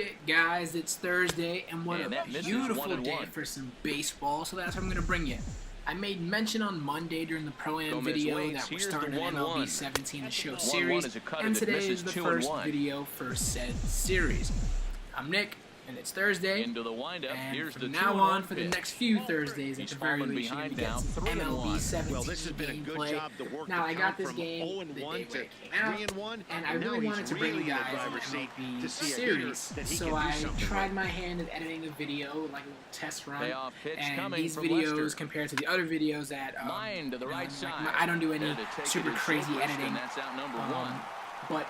it, guys, it's Thursday, and what a beautiful day for some baseball, so that's what I'm going to bring you. I made mention on Monday during the Pro-Am video that we're starting an MLB 17 The Show series, and today is the first video for said series. I'm Nick, and it's Thursday, and from now on, for the next few Thursdays, at the very least, you're going to get some MLB 17 gameplay. Now, I got this game the day when it came out, and I really wanted to bring you guys an MLB series, so I tried my hand at editing a video, like a little test run, and these videos, compared to the other videos that, I don't do any super crazy editing, but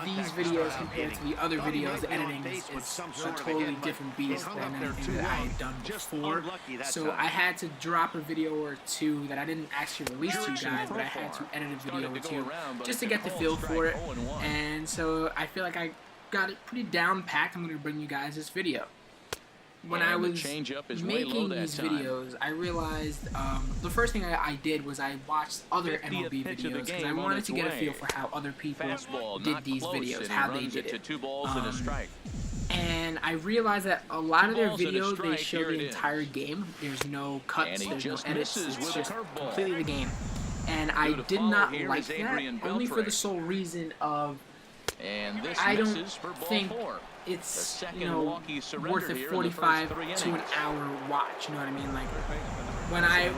these videos compared to the other videos, the editing is a totally different beast than anything that I had done before. So I had to drop a video or two that I didn't actually release to you guys, but I had to edit a video or two just to get the feel for it. And so I feel like I got it pretty down packed. I'm going to bring you guys this video. When I was making these videos, I realized the first thing I did was I watched other MLB videos because I wanted to get a feel for how other people did these videos, how they did it. And I realized that a lot of their videos, they show the entire game. There's no cuts, there's no edits, it's just completely the game. And I did not like that, only for the sole reason of I don't think it's, you know, worth a 45 to an hour watch, you know what I mean? Like, when I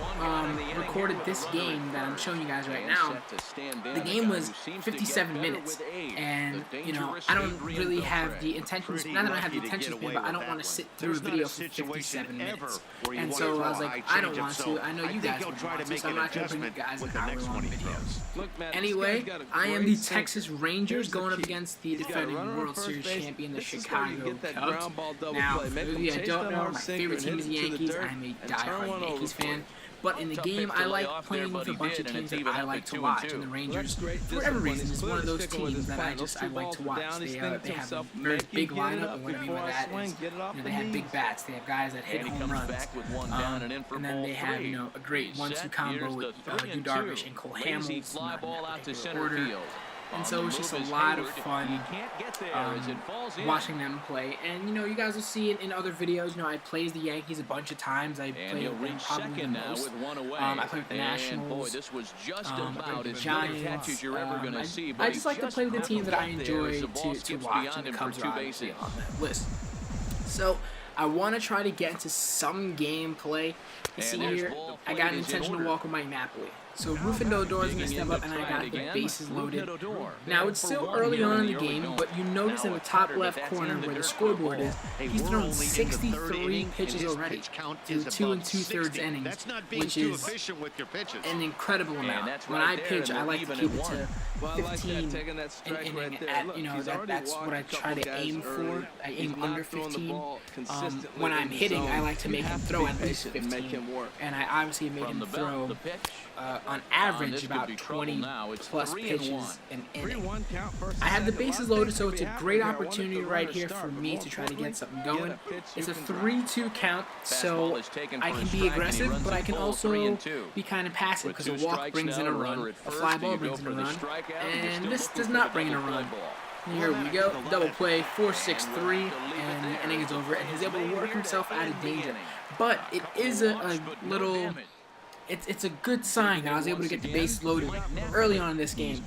recorded this game that I'm showing you guys right now, the game was 57 minutes, and, you know, I don't really have the attention span, not that I have the attention span, but I don't want to sit through a video for 57 minutes, and so I was like, I don't want to, I know you guys don't want to, so I'm not going to bring you guys an hour-long videos. Anyway, I am the Texas Rangers going up against the defending World Series champion, the Chicago Cubs. Now, for those of you that don't know, my favorite team is the Yankees. I'm a diehard Yankees fan. But in the game, I like playing with a bunch of teams that I like to watch. And the Rangers, for whatever reason, is one of those teams that I like to watch. They have a very big lineup, and what I mean by that is, you know, they have big bats. They have guys that hit home runs. And then they have, you know, a great 1-2 combo with Yu Darvish and Cole Hamels, not in particular order. And so it's just a lot of fun watching them play. And, you know, you guys will see it in other videos. You know, I played the Yankees a bunch of times. I played them probably the most. I played with the Nationals. I played with the Giants. I just like to play with the teams that I enjoy to watch, and the Cubs are obviously on that list. So I want to try to get into some gameplay. You see here, I got an intentional walk with Mike Napoli. So Rufino Odor is going to step up, and I got the bases loaded. Now, it's still early on in the game, but you notice in the top left corner where the scoreboard is, he's thrown 63 pitches already through 2 2/3 innings, which is an incredible amount. When I pitch, I like to keep it to 15 an inning. You know, that's what I try to aim for. I aim under 15. When I'm hitting, I like to make him throw at least 15, and I obviously made him throw on average about 20 plus pitches an inning. I have the bases loaded, so it's a great opportunity right here for me to try to get something going. It's a 3-2 count, so I can be aggressive, but I can also be kind of passive because a walk brings in a run, a fly ball brings in a run, and this does not bring in a run. Here we go, double play, 4-6-3, and the inning is over, and he's able to work himself out of danger. But it is a little... It's a good sign that I was able to get the base loaded early on in this game.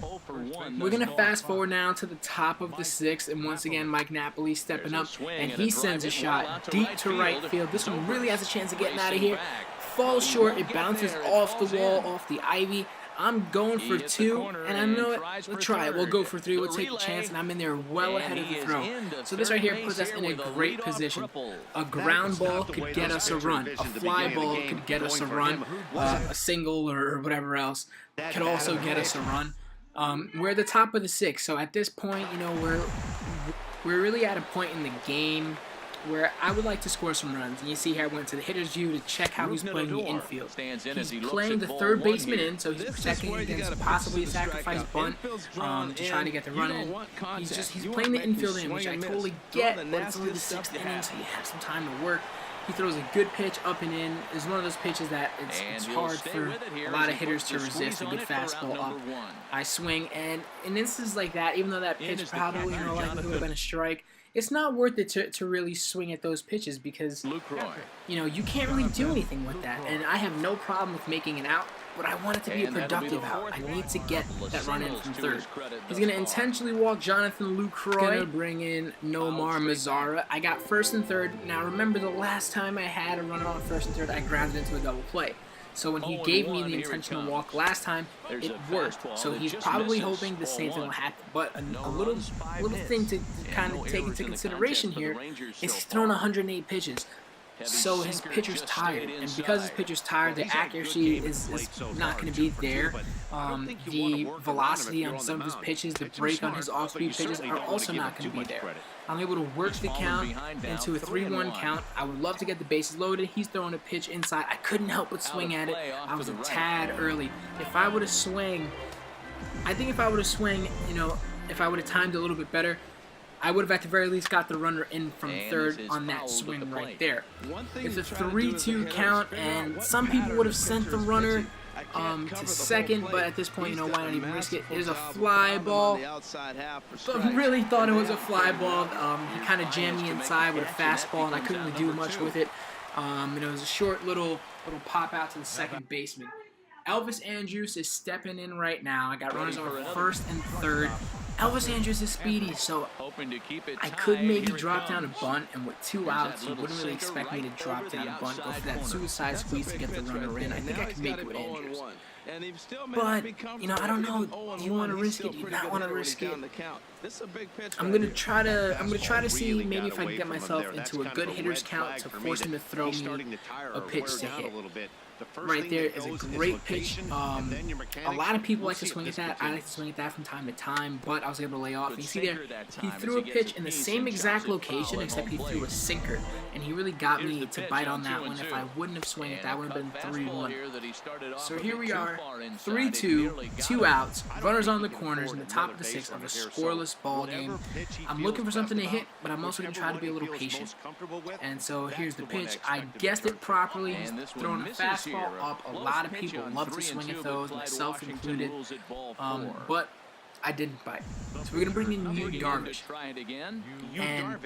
We're going to fast forward now to the top of the 6th, and once again Mike Napoli stepping up, and he sends a shot deep to right field. This one really has a chance of getting out of here. Falls short, it bounces off the wall, off the ivy. I'm going for 2, and I know it. Let's try it. We'll go for 3. We'll take a chance, and I'm in there well ahead of the throw. So this right here puts us in a great position. A ground ball could get us a run. A fly ball could get us a run. A single or whatever else could also get us a run. We're at the top of the 6th, so at this point, you know, we're really at a point in the game where I would like to score some runs. And you see here I went to the hitter's view to check how he's playing the infield. He's playing the third baseman in, so he's protecting against possibly a sacrifice bunt to try to get the run in. He's playing the infield in, which I totally get, but it's only the 6th inning, so you have some time to work. He throws a good pitch up and in. It's one of those pitches that it's hard for a lot of hitters to resist. A good fastball up. I swing, and in instances like that, even though that pitch probably, in all likelihood, would have been a strike, it's not worth it to really swing at those pitches because, you know, you can't really do anything with that. And I have no problem with making an out, but I want it to be a productive out. I need to get that run in from third. He's going to intentionally walk Jonathan Lucroy. Going to bring in Nomar Mazara. I got first and third. Now, remember the last time I had a runner on first and third, I grounded into a double play. So when he gave me the intentional walk last time, it worked. So he's probably hoping the same thing will happen. But a little thing to kind of take into consideration here is he's thrown 108 pitches. So his pitcher's tired, and because his pitcher's tired, the accuracy is not going to be there. The velocity on some of his pitches, the break on his off-speed pitches are also not going to be there. I'm able to work the count into a 3-1 count. I would love to get the bases loaded. He's throwing a pitch inside. I couldn't help but swing at it. I was a tad early. If I would have swung, I think if I would have swung, you know, if I would have timed it a little bit better, I would have at the very least got the runner in from third on that swing right there. It's a 3-2 count, and some people would have sent the runner to second, but at this point, you know, why not even risk it? It is a fly ball. So I really thought it was a fly ball. He kind of jammed me inside with a fastball, and I couldn't really do much with it. And it was a short little pop out to the second baseman. Elvis Andrus is stepping in right now. I got runners on first and third. Elvis Andrus is speedy, so I could maybe drop down a bunt, and with 2 outs, you wouldn't really expect me to drop down a bunt, go for that suicide squeeze to get the runner in. I think I can make it with Andrus. But, you know, I don't know. Do you want to risk it? Do you not want to risk it? I'm gonna try to see maybe if I can get myself into a good hitter's count to force him to throw me a pitch to hit. Right there is a great pitch. A lot of people like to swing at that. I like to swing at that from time to time, but I was able to lay off. And you see there, he threw a pitch in the same exact location, except he threw a sinker, and he really got me to bite on that one. If I wouldn't have swung at that, would have been 3-1. So here we are, 3-2, 2 outs, runners on the corners in the top of the 6th of a scoreless ball game. I'm looking for something to hit, but I'm also going to try to be a little patient. And so here's the pitch. I guessed it properly. He's throwing a fastball up. A lot of people love to swing at those, myself included, but I didn't bite. So we're going to bring in Yu Darvish. And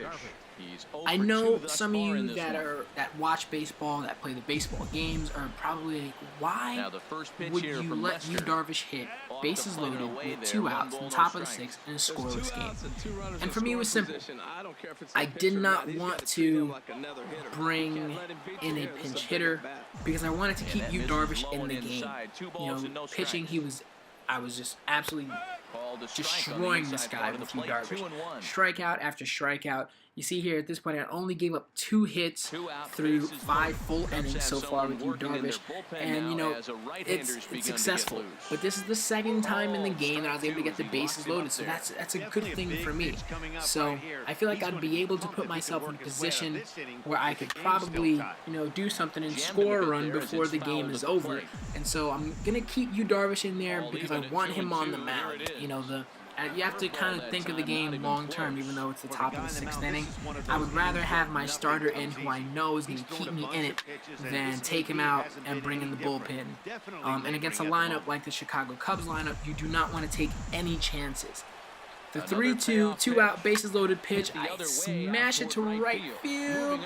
I know some of you that watch baseball, that play the baseball games, are probably like, why would you let Yu Darvish hit bases loaded with 2 outs on top of the 6th in a scoreless game? And for me, it was simple. I did not want to bring in a pinch hitter because I wanted to keep Yu Darvish in the game. You know, pitching, I was just absolutely destroying this guy with Yu Darvish. Strikeout after strikeout. You see here at this point, I only gave up 2 hits through 5 full innings so far with Yu Darvish, and you know it's successful. But this is the 2nd time in the game that I was able to get the bases loaded, so that's a good thing for me. So I feel like I'd be able to put myself in a position where I could probably, you know, do something and score a run before the game is over. And so I'm gonna keep Yu Darvish in there because I want him on the mound. You know, you have to kind of think of the game long term, even though it's the top of the 6th inning. I would rather have my starter in who I know is going to keep me in it than take him out and bring in the bullpen. And against a lineup like the Chicago Cubs lineup, you do not want to take any chances. The 3-2, 2-out, bases loaded pitch. I smash it to right field.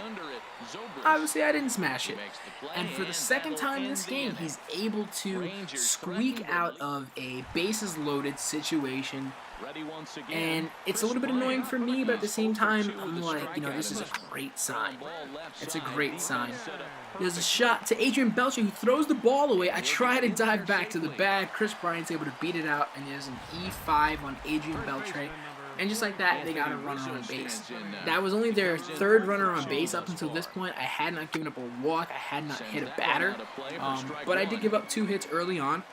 Obviously, I didn't smash it. And for the 2nd time in this game, he's able to squeak out of a bases loaded situation. And it's a little bit annoying for me, but at the same time, I'm like, you know, this is a great sign. It's a great sign. There's a shot to Adrian Beltre, who throws the ball away. I try to dive back to the bag. Chris Bryant's able to beat it out, and there's an E5 on Adrian Beltre. And just like that, they got a runner on base. That was only their 3rd runner on base up until this point. I had not given up a walk. I had not hit a batter. But I did give up 2 hits early on.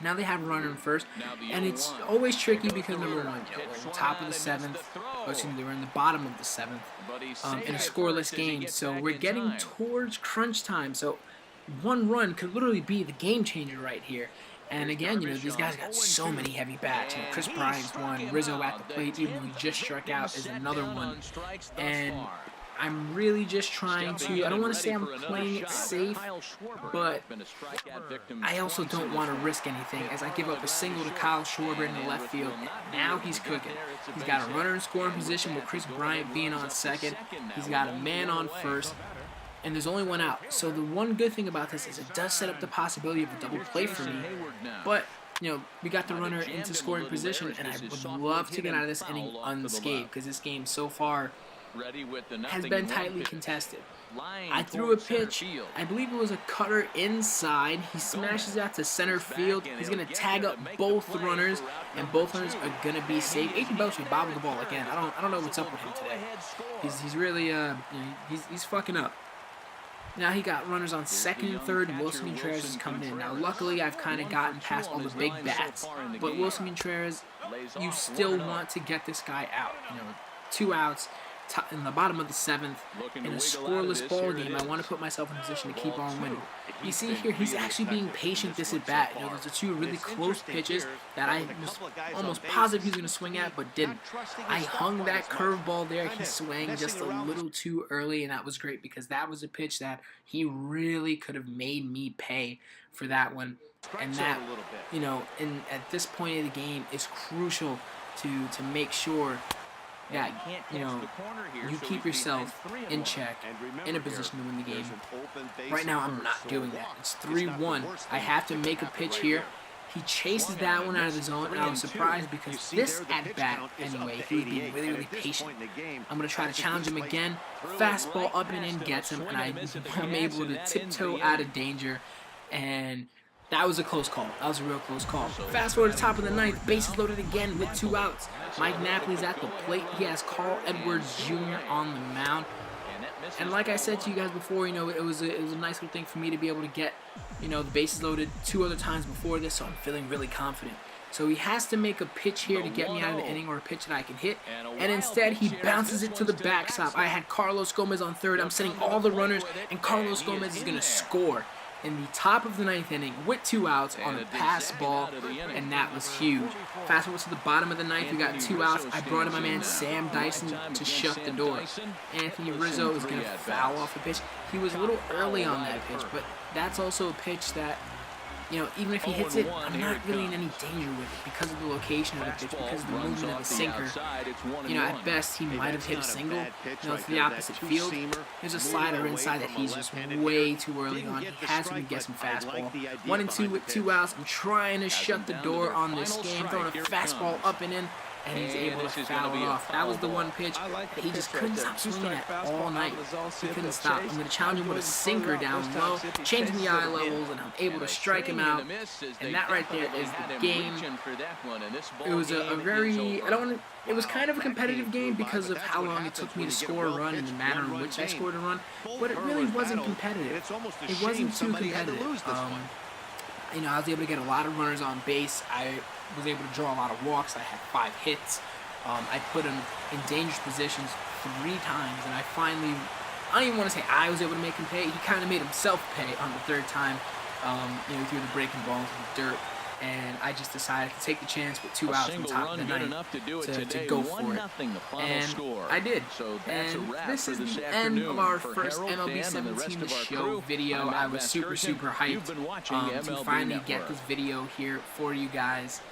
Now they have a runner in first, and it's always tricky because, number one, you know, we're in the top of the 7th, or excuse me, we're in the bottom of the 7th in a scoreless game, so we're getting towards crunch time, so 1 run could literally be the game changer right here. And again, you know, these guys got so many heavy bats. You know, Chris Bryant's one, Rizzo at the plate, even though he just struck out, is another one. And I'm really just trying to, I don't want to say I'm playing it safe, but I also don't want to risk anything as I give up a single to Kyle Schwarber in the left field. Now he's cooking. He's got a runner in scoring position with Chris Bryant being on second. He's got a man on first, and there's only one out. So the one good thing about this is it does set up the possibility of a double play for me, but you know, we got the runner into scoring position, and I would love to get out of this inning unscathed because this game so far has been tightly contested. I threw a pitch, I believe it was a cutter inside. He smashes that to center field. He's going to tag up both runners, and both runners are going to be safe. Aiden Belcher bobbled the ball again. I don't know what's up with him today. He's really he's fucking up. Now he got runners on second and third, and Wilson Contreras is coming in. Now luckily I've kind of gotten past all the big bats, but Wilson Contreras, you still want to get this guy out. You know, 2 outs in the bottom of the 7th in a scoreless ball game. I want to put myself in a position to keep on winning. You see here, he's actually being patient this at bat. You know, those are 2 really close pitches that I was almost positive he was going to swing at, but didn't. I hung that curveball there. He swung just a little too early, and that was great because that was a pitch that he really could have made me pay for that one. And that, you know, at this point of the game, is crucial to make sure that, you know, you keep yourself in check, in a position to win the game. Right now, I'm not doing that. It's 3-1. I have to make a pitch here. He chases that one out of the zone, and I was surprised because this at-bat, anyway, he was being really, really patient. I'm going to try to challenge him again. Fastball up and in gets him, and I'm able to tiptoe out of danger, and that was a close call. That was a real close call. Fast forward to the top of the 9th, bases loaded again with 2 outs. Mike Napoli's at the plate. He has Carl Edwards Jr. on the mound. And like I said to you guys before, you know, it was a nice little thing for me to be able to get, you know, the bases loaded 2 other times before this, so I'm feeling really confident. So he has to make a pitch here to get me out of the inning, or a pitch that I can hit, and instead he bounces it to the backstop. I had Carlos Gomez on third. I'm sending all the runners, and Carlos Gomez is going to score in the top of the 9th inning with 2 outs on a pass ball, and that was huge. Fast forward to the bottom of the 9th, we got 2 outs. I brought in my man Sam Dyson to shut the door. Anthony Rizzo is going to foul off the pitch. He was a little early on that pitch, but that's also a pitch that, you know, even if he hits it, I'm not really in any danger with it because of the location of the pitch, because of the movement of the sinker. You know, at best, he might have hit a single. You know, to the opposite field. There's a slider inside that he's just way too early on. He has to get some fastball. 1 and 2 with 2 outs. I'm trying to shut the door on this game, throwing a fastball up and in, and he's able to foul it off. That was the one pitch that he just couldn't stop swinging at all night. He couldn't stop. I'm going to challenge him with a sinker down low, changing the eye levels, and I'm able to strike him out. And that right there is the game. It was a very, it was kind of a competitive game because of how long it took me to score a run and the manner in which I scored a run, but it really wasn't competitive. It wasn't too competitive. You know, I was able to get a lot of runners on base. I was able to draw a lot of walks. I had 5 hits. I put him in dangerous positions 3 times, and I finally, I don't even want to say I was able to make him pay. He kind of made himself pay on the 3rd time. You know, he threw the breaking ball into the dirt, and I just decided to take the chance with 2 outs from the top of the 9th to go for it. And I did. And this is the end of our first MLB 17 The Show video. I was super hyped to finally get this video here for you guys.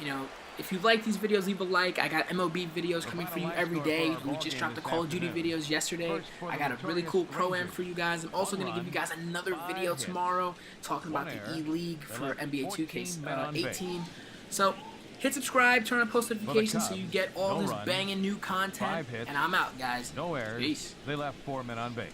You know, if you like these videos, leave a like. I got MLB videos coming for you every day. We just dropped the Call of Duty videos yesterday. I got a really cool Pro-Am for you guys. I'm also going to give you guys another video tomorrow talking about the E-League for NBA 2K18. So, hit subscribe, turn on post notifications so you get all this banging new content. And I'm out, guys. No errors. Peace. They left 4 men on base.